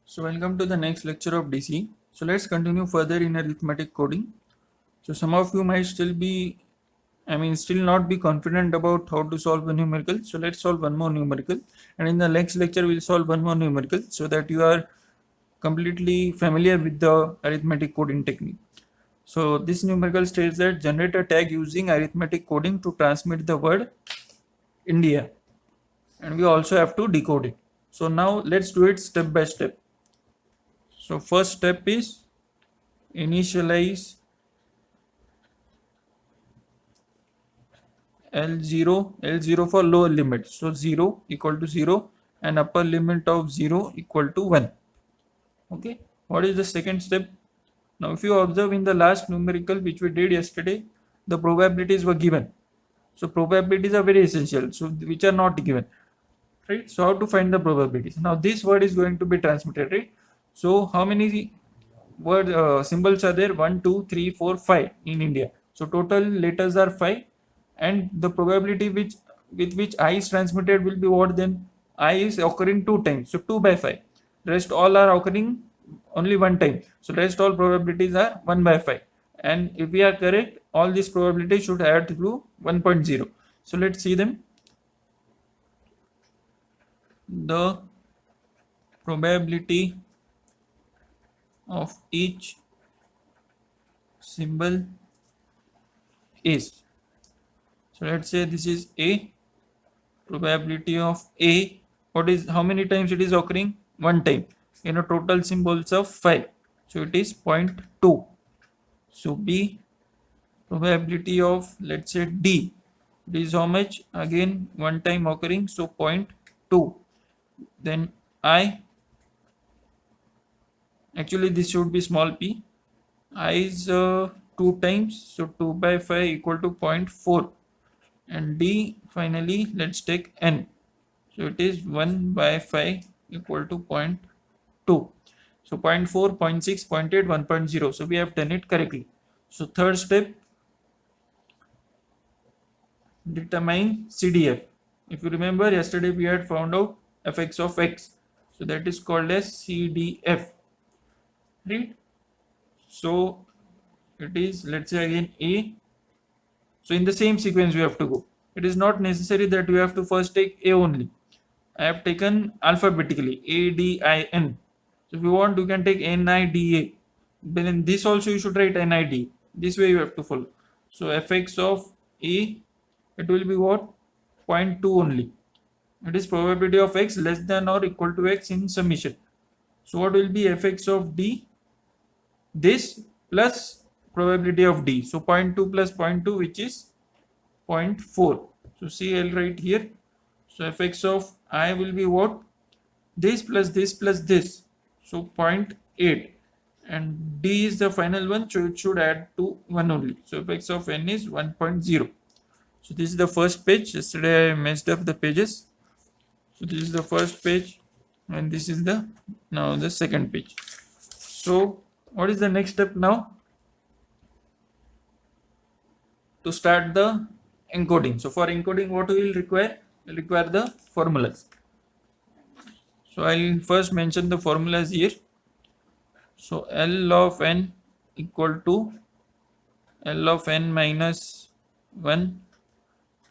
So welcome to the next lecture of DC. So let's continue further in arithmetic coding. So some of you might still not be confident about how to solve a numerical. So let's solve one more numerical, and in the next lecture we'll solve one more numerical so that you are completely familiar with the arithmetic coding technique. So this numerical states that generate a tag using arithmetic coding to transmit the word India, and we also have to decode it. So now let's do it step by step. So first step is initialize L0 for lower limit. So 0 equal to 0 and upper limit of 0 equal to 1. Okay. What is the second step? Now if you observe in the last numerical which we did yesterday, the probabilities were given. So probabilities are very essential, so which are not given. Right. So how to find the probabilities? Now this word is going to be transmitted, right? So how many word symbols are there? 1, 2, 3, 4, 5 in India. So total letters are 5, and the probability with which I is transmitted will be what then? I is occurring 2 times, so 2 by 5. Rest all are occurring only 1 time. So rest all probabilities are 1 by 5. And if we are correct, all these probabilities should add to 1.0. So let's see them. The probability of each symbol is, so let's say this is A. Probability of A, what is, how many times it is occurring? 1 time. In a total symbols of 5, so it is 0.2. So B, probability of, let's say D, it is how much? Again 1 time occurring, so 0.2. Then I, actually this should be small p. I is 2 times, so 2 by 5 equal to 0.4. And D finally, let's take N, so it is 1 by 5 equal to 0.2. So 0.4, 0.6, 0.8, 1.0. So we have done it correctly. So third step, determine CDF. If you remember, yesterday we had found out fx of x. So that is called as CDF. Right? So it is, let's say again A. So in the same sequence we have to go. It is not necessary that you have to first take A only. I have taken alphabetically A, D, I, N. So if you want, you can take N, I, D, A. Then in this also you should write N, I, D. This way you have to follow. So fx of A, it will be what? 0.2 only. It is probability of x less than or equal to x in summation. So what will be fx of D? This plus probability of D. So 0.2 plus 0.2, which is 0.4. So CL right here. So fx of I will be what? This plus this plus this. So 0.8. And D is the final one, so it should add to 1 only. So fx of N is 1.0. So this is the first page. Yesterday I messed up the pages. So this is the first page, and this is the now the second page. So what is the next step now? To start the encoding. So for encoding, what we will require? We'll require the formulas. So I'll first mention the formulas here. So L of n equal to L of n minus 1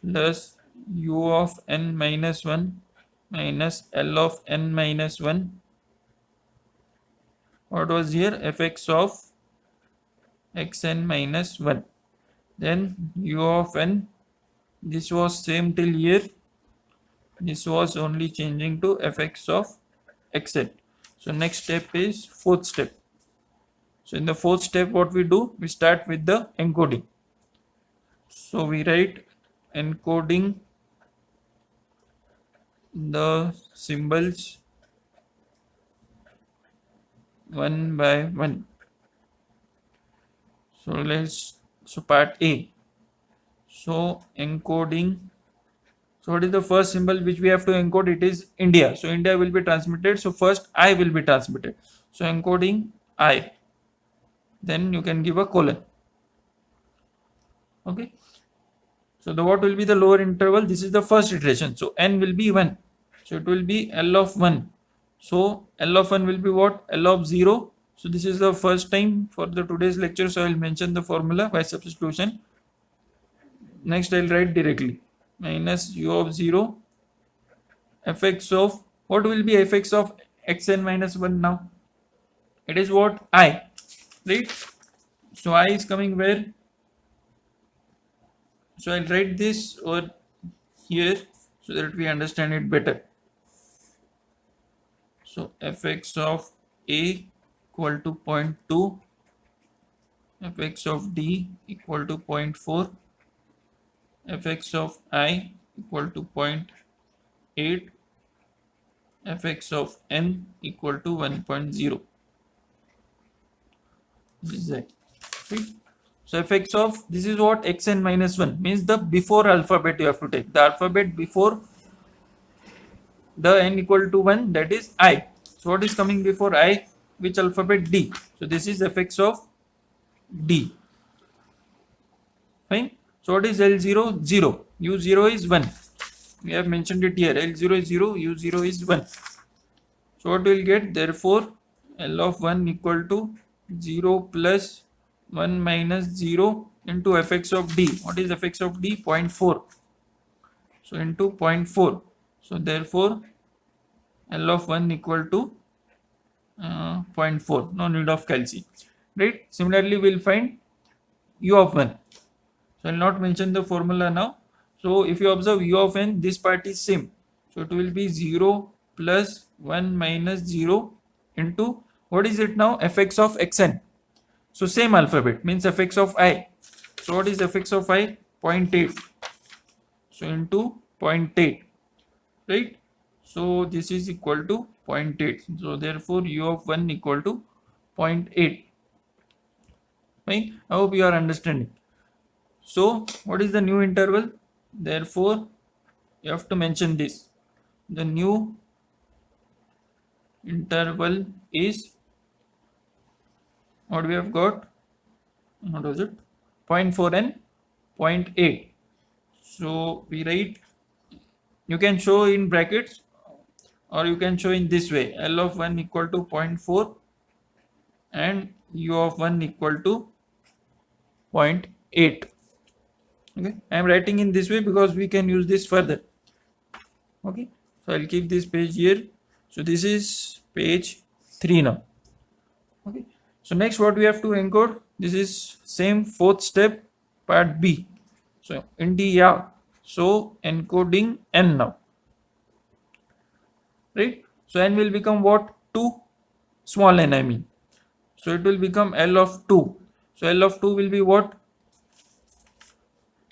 plus U of n minus 1 minus L of n minus 1. What was here? Fx of xn minus 1. Then U of n, this was same till here. This was only changing to fx of xn. So next step is fourth step. So in the fourth step, what we do? We start with the encoding. So we write encoding the symbols 1 by 1. So part A. So encoding. So what is the first symbol which we have to encode? It is India. So India will be transmitted. So first I will be transmitted. So encoding I. Then you can give a colon. Okay. So what will be the lower interval? This is the first iteration. So n will be 1. So it will be L of 1. So L of 1 will be what? L of 0. So this is the first time for the today's lecture, so I will mention the formula by substitution. Next I'll write directly minus u of 0 fx of, what will be fx of xn minus 1 now? It is what? I, right? So I is coming where? So I'll write this over here so that we understand it better. So fx of a equal to 0.2, fx of d equal to 0.4, fx of I equal to 0.8, fx of n equal to 1.0. This is it. Right? So fx of, this is what? xn minus 1 means the before alphabet you have to take. The alphabet before the n equal to 1, that is I. So what is coming before I? Which alphabet? D. So this is fx of D. Fine. So what is L0? 0. U0 is 1. We have mentioned it here. L0 is 0, U0 is 1. So what we will get? Therefore, L of 1 equal to 0 plus 1 minus 0 into fx of D. What is fx of D? 0.4. So into 0.4. So therefore, L of 1 equal to 0.4. No need of calci. Right? Similarly, we will find U of 1. So I will not mention the formula now. So if you observe U of n, this part is same. So it will be 0 plus 1 minus 0 into, what is it now? fx of xn. So same alphabet means fx of I. So what is fx of I? 0.8. So into 0.8. Right? So this is equal to 0.8. So therefore U of 1 equal to 0.8. Fine. I hope you are understanding. So what is the new interval? Therefore you have to mention this. The new interval is, what we have got? What was it? 0.4 and 0.8. So we write, you can show in brackets or you can show in this way. L of 1 equal to 0.4 and U of 1 equal to 0.8. Okay, I am writing in this way because we can use this further. Okay, so I'll keep this page here. So this is page 3 now. Okay, so next what we have to encode, this is same fourth step, part B. So India, so encoding n now, right? So n will become what? 2, small n I mean. So it will become L of 2. So L of 2 will be what?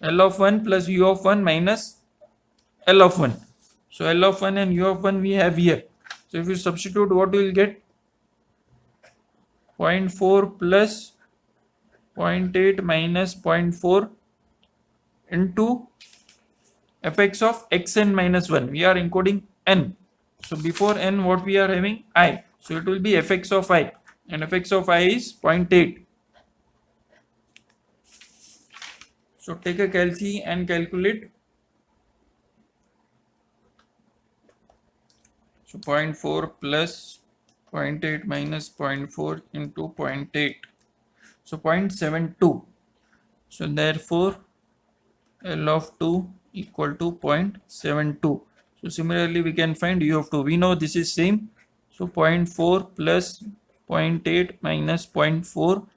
L of 1 plus U of 1 minus L of 1. So L of 1 and U of 1 we have here. So if you substitute, what we will get? 0.4 plus 0.8 minus 0.4 into fx of xn minus 1. We are encoding n. So before n, what we are having? I. So it will be fx of I. And fx of I is 0.8. So take a calci and calculate. So 0.4 plus 0.8 minus 0.4 into 0.8. So 0.72. So therefore L of 2 equal to 0.72. So similarly we can find U of 2. We know this is same. So 0.4 plus 0.8 minus 0.4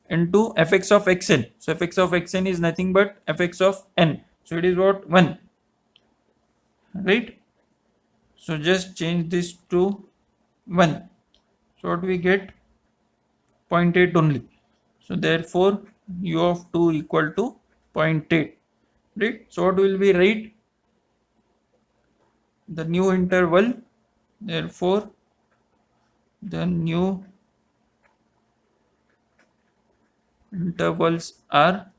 into fx of xn. So fx of xn is nothing but fx of n. So it is what? 1. Right? So just change this to 1. So what we get? 0.8 only. So therefore U of 2 equal to 0.8. Right? So what will we write? The new interval. Therefore the new intervals are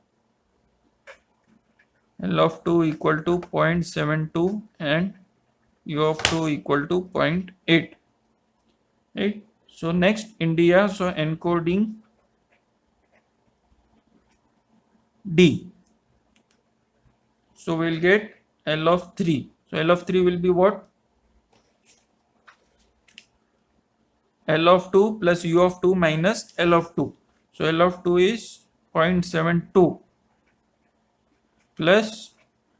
L of 2 equal to 0.72 and U of 2 equal to 0.8. Right? So next India, so encoding D. So we'll get L of 3. So L of 3 will be what? L of 2 plus U of 2 minus L of 2. So L of 2 is 0.72 plus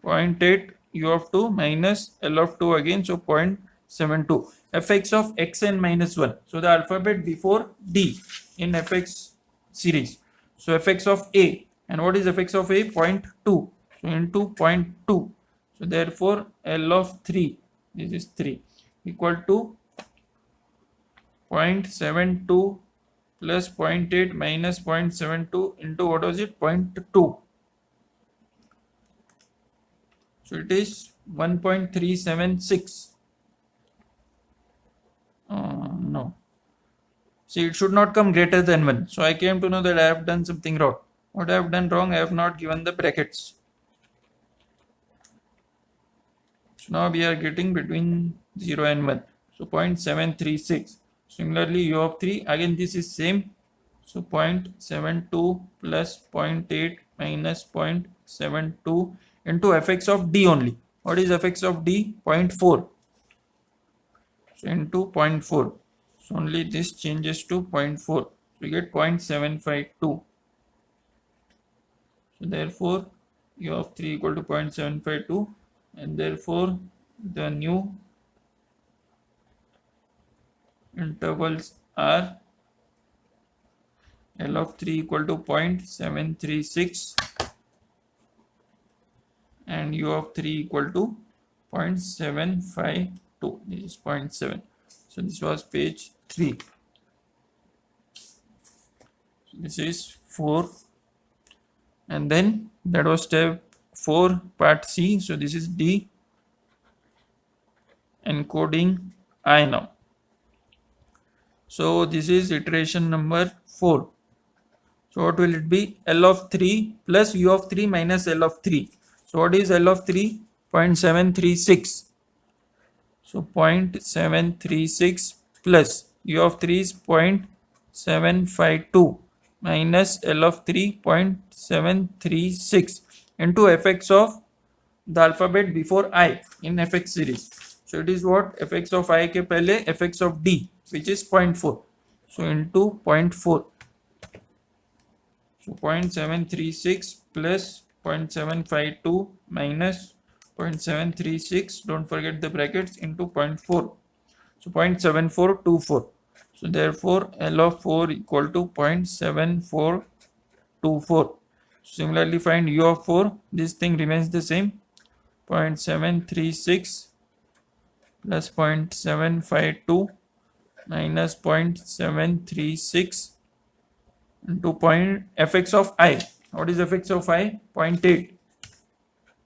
0.8 U of 2 minus L of 2 again, so 0.72. Fx of xn minus 1. So the alphabet before D in fx series. So fx of a, and what is fx of a? 0.2. So into 0.2. So therefore L of 3, this is 3, equal to 0.72 plus 0.8 minus 0.72 into what was it? 0.2. So it is 1.376. No. See, it should not come greater than 1. So I came to know that I have done something wrong. What I have done wrong? I have not given the brackets. So now we are getting between 0 and 1. So 0.736. Similarly, U of 3, again this is same. So 0.72 plus 0.8 minus 0.72 into fx of D only. What is fx of D? 0.4. So into 0.4. So only this changes to 0.4. So we get 0.752. So therefore U of 3 equal to 0.752, and therefore the new intervals are L of 3 equal to 0.736 and U of 3 equal to 0.752. This is 0.7. So this was page 3. So this is 4, and then that was step 4, part C. So this is D, encoding I now. So this is iteration number 4. So what will it be? L of 3 plus U of 3 minus L of 3. So what is L of 3? 0.736. So 0.736 plus U of 3 is 0.752 minus L of 3 0.736 into fx of the alphabet before I in fx series. So it is what? Fx of I के पहले fx of D, which is 0.4. So into 0.4. So 0.736 plus 0.752 minus 0.736, don't forget the brackets, into 0.4. So 0.7424. So therefore L of 4 equal to 0.7424. Similarly find U of 4. This thing remains the same. 0.736 plus 0.752 minus 0.736 into fx of I. What is fx of I? 0.8.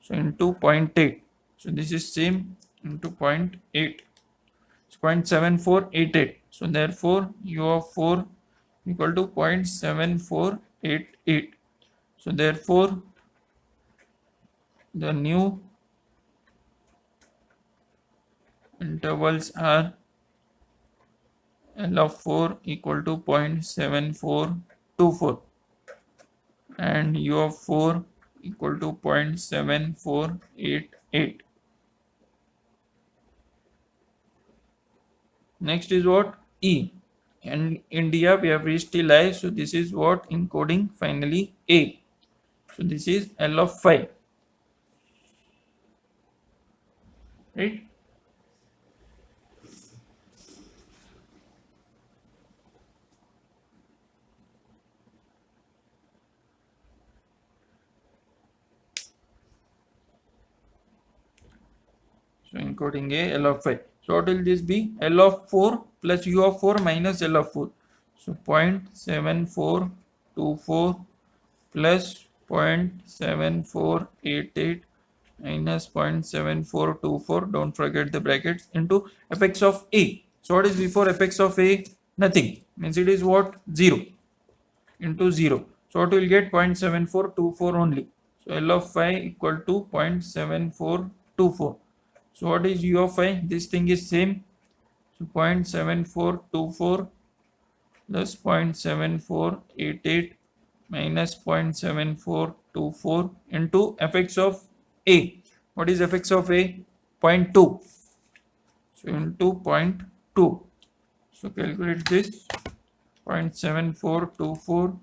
So into 0.8. So this is same into 0.8. So 0.7488. So therefore U of 4 equal to 0.7488. So therefore the new intervals are L of 4 equal to 0.7424 and U of 4 equal to 0.7488. Next is what? E. And India we have reached till I. So this is what? Encoding finally A. So this is L of 5. Right? So encoding A, L of 5. So what will this be? L of 4 plus U of 4 minus L of 4. So 0.7424 plus 0.7488 minus 0.7424. Don't forget the brackets into fx of A. So what is before fx of A? Nothing. Means it is what? 0 into 0. So what will get? 0.7424 only. So L of 5 equal to 0.7424. So what is U of I? This thing is same. So 0.7424 plus 0.7488 minus 0.7424 into fx of A. What is fx of A? 0.2. So into 0.2. So calculate this. 0.7424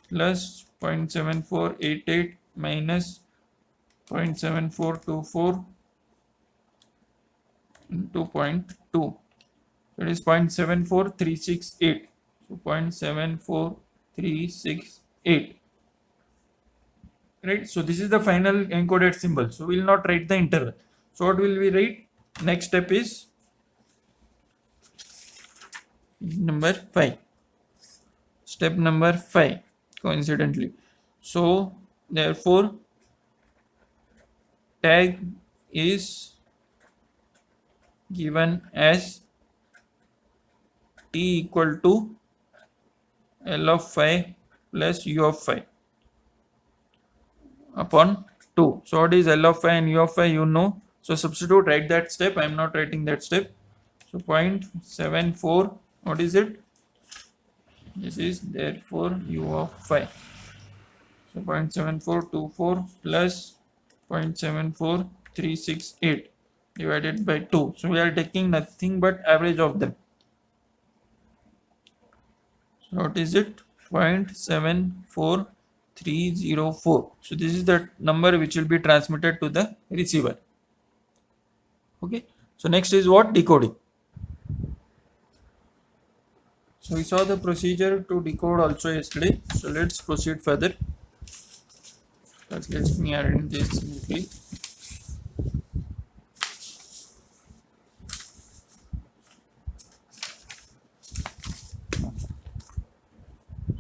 plus 0.7488 minus 0.7424 into 0.2. That is 0.74368. So 0.74368. Right. So this is the final encoded symbol. So we will not write the interval. So what will we write? Next step is number 5. Step number 5, coincidentally. So therefore tag is given as t equal to L of phi plus U of phi upon 2. So what is L of phi and U of phi, you know. So substitute, write that step. I am not writing that step. So 0.74, what is it? This is therefore U of phi. So 0.7424 plus 0.74368 divided by 2. So we are taking nothing but average of them. So what is it? 0.74304. So this is the number which will be transmitted to the receiver. Okay. So next is what? Decoding. So we saw the procedure to decode also yesterday. So let's proceed further. Let me arrange this simply.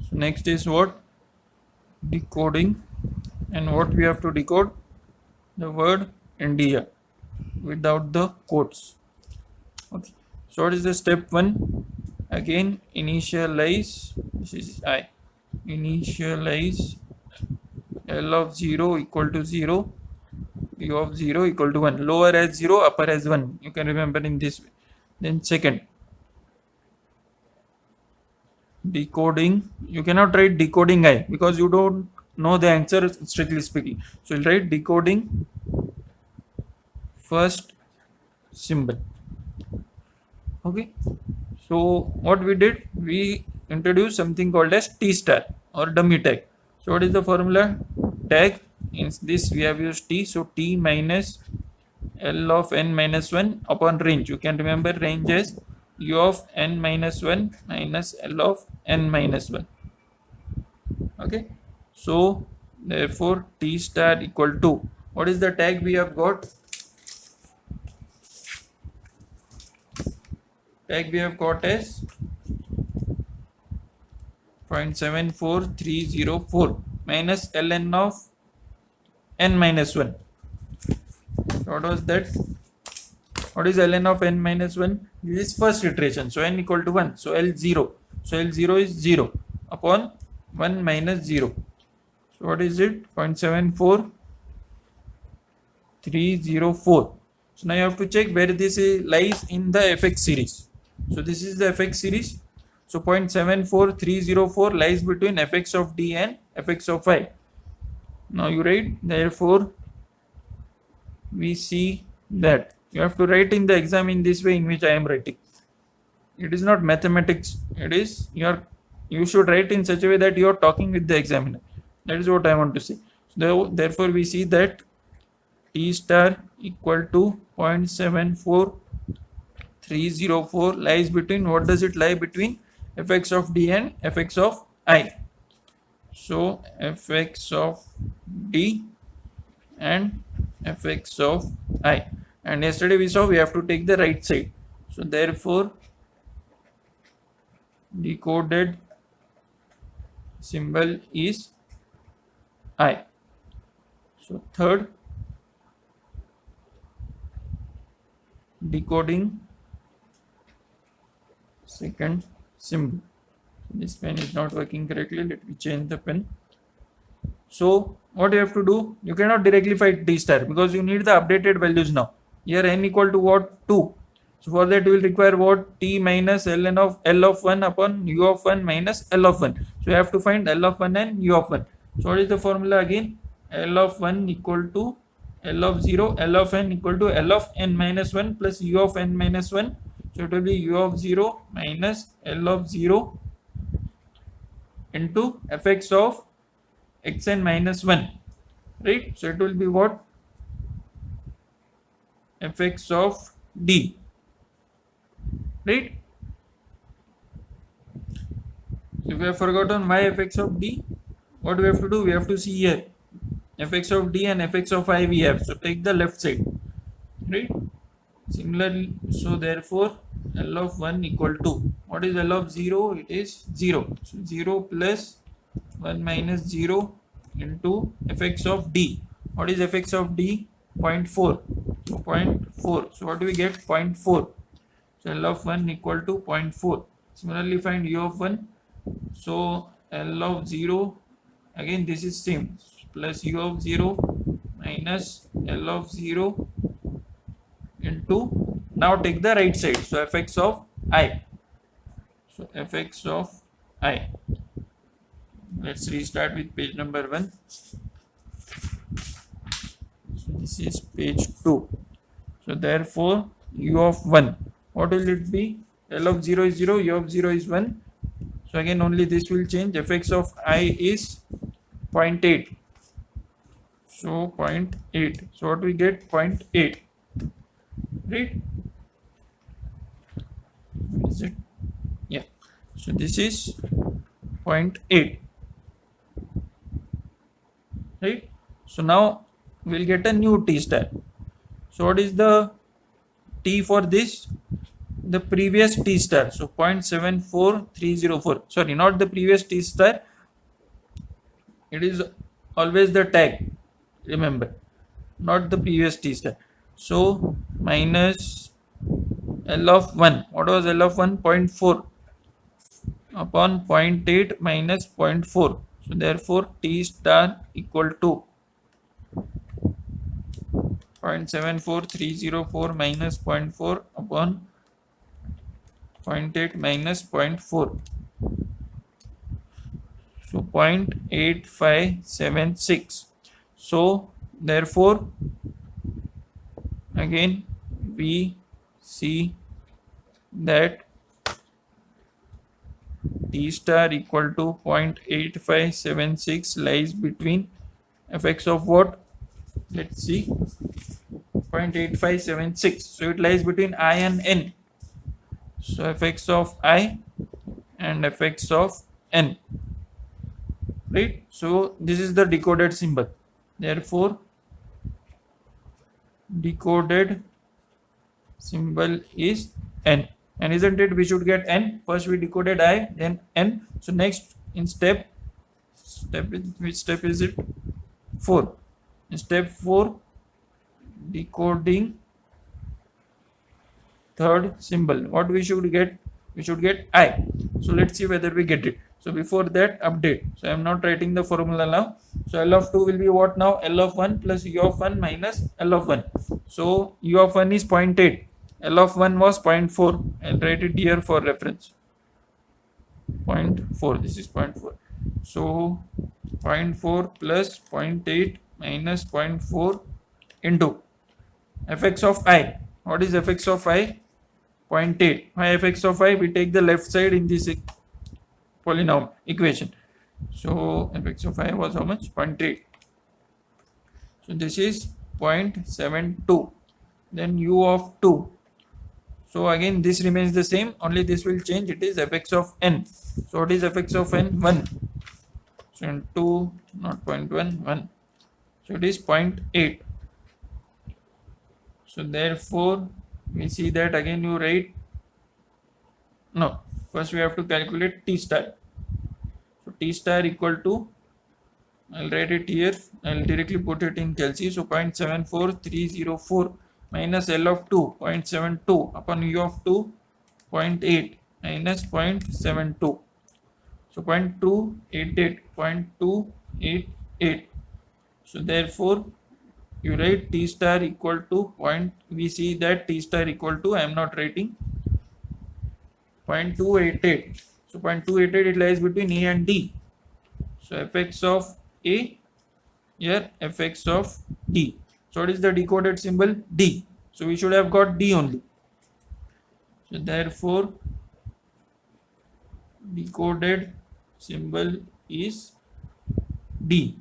So next is what? Decoding. And what we have to decode? The word India without the quotes. Okay. So what is the step 1? Again, initialize, this is I, initialize L of 0 equal to 0, U of 0 equal to 1, lower as 0, upper as 1, you can remember in this way. Then second, decoding, you cannot write decoding I because you don't know the answer strictly speaking. So you'll write decoding first symbol. Okay. So what we did, we introduced something called as T star or dummy tag. So what is the formula? Tag, in this we have used T, so T minus L of n minus 1 upon range. You can remember range as U of n minus 1 minus L of n minus 1. Okay. So therefore T star equal to, what is the tag we have got? Tag we have got as 0.74304 minus ln of n minus 1. So what was that? What is ln of n minus 1? This is first iteration. So n equal to 1. So L0. So L0 is 0 upon 1 minus 0. So what is it? 0.74304. So now you have to check where this lies in the fx series. So this is the fx series. So 0.74304 lies between fx of d and fx of I. Now you write, therefore we see that you have to write in the exam in this way in which I am writing. It is not mathematics. It is you should write in such a way that you are talking with the examiner. That is what I want to say. So therefore we see that T star equal to 0.74304 lies between, what does it lie between? Fx of d and fx of I. So fx of d and fx of I. And yesterday we saw we have to take the right side. So therefore decoded symbol is I. So third, decoding second symbol. This pen is not working correctly. Let me change the pen. So what you have to do, you cannot directly find T star because you need the updated values now. Here n equal to what? 2. So for that you will require what? T minus ln of L of 1 upon U of 1 minus L of 1. So you have to find L of 1 and U of 1. So what is the formula again? L of 1 equal to L of 0, L of n equal to L of n minus 1 plus U of n minus 1. So it will be u of 0 minus L of 0 into fx of xn minus 1, right? So it will be what? Fx of d, right? So if we have forgotten my fx of d, what we have to do? We have to see here fx of d and fx of I we have. So take the left side, right? Similarly, so therefore L of 1 equal to, what is L of 0? It is 0. So 0 plus 1 minus 0 into fx of d. What is fx of d? 0.4. So 0.4. So what do we get? 0.4. So L of 1 equal to 0.4. Similarly, find u of 1. So L of 0, again this is same, plus u of 0 minus L of 0 into, now take the right side, so fx of I. So fx of I. Let's restart with page number 1. So this is page 2. So therefore u of 1, what will it be? L of 0 is 0, u of 0 is 1. So again only this will change. Fx of I is 0.8. So 0.8. So what we get? 0.8. Right? Is it? Yeah. So this is 0.8. Right? So now we'll get a new T star. So what is the T for this? The previous T star. So 0.74304. Sorry, not the previous T star. It is always the tag. Remember, not the previous T star. So minus L of 1. What was L of 1? 0.4 upon 0.8 minus 0.4. So therefore T star equal to 0.74304 minus 0.4 upon 0.8 minus 0.4. So 0.8576. So therefore again we see that T star equal to 0.8576 lies between fx of what? Let's see, 0.8576. So it lies between I and n. So fx of I and fx of n, right? So this is the decoded symbol. Therefore decoded symbol is n. And isn't it, we should get n? First we decoded I, then n. So next in which step is it? 4. In step 4, decoding third symbol, what we should get? We should get I. So let's see whether we get it. So before that, update. So I am not writing the formula now. So L of 2 will be what now? L of 1 plus u of 1 minus L of 1. So u of 1 is 0.8. L of 1 was 0.4. I'll write it here for reference. 0.4. This is 0.4. So 0.4 plus 0.8 minus 0.4 into fx of I. What is fx of I? 0.8. Why fx of I? We take the left side in this polynomial equation. So fx of I was how much? 0.8. So this is 0.72. Then u of 2. So again this remains the same, only this will change. It is fx of n. So what is fx of n? 1. So in 2, not 0.1, 1. So it is 0.8. So therefore we see that again you write, no, first we have to calculate T star. So T star equal to, I'll write it here, I'll directly put it in calci. So 0.74304 minus L of 2, 0.72 upon U of 2, 0.8 minus 0.72. So 0.288. So therefore you write T star equal to we see that T star equal to, I am not writing, 0.288. So 0.288, it lies between A and D. So fx of A, here fx of D. So what is the decoded symbol? D. So we should have got D only. So therefore decoded symbol is D.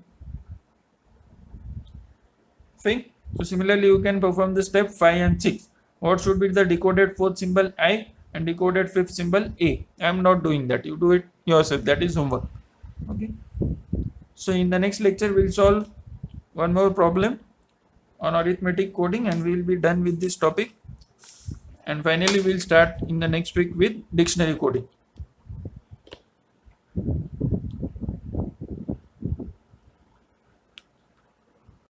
Fine. So similarly you can perform the step 5 and 6. What should be the decoded fourth symbol I and decoded fifth symbol A? I am not doing that. You do it yourself. That is homework. Okay. So in the next lecture we'll solve one more problem on arithmetic coding and we will be done with this topic. And finally we'll start in the next week with dictionary coding.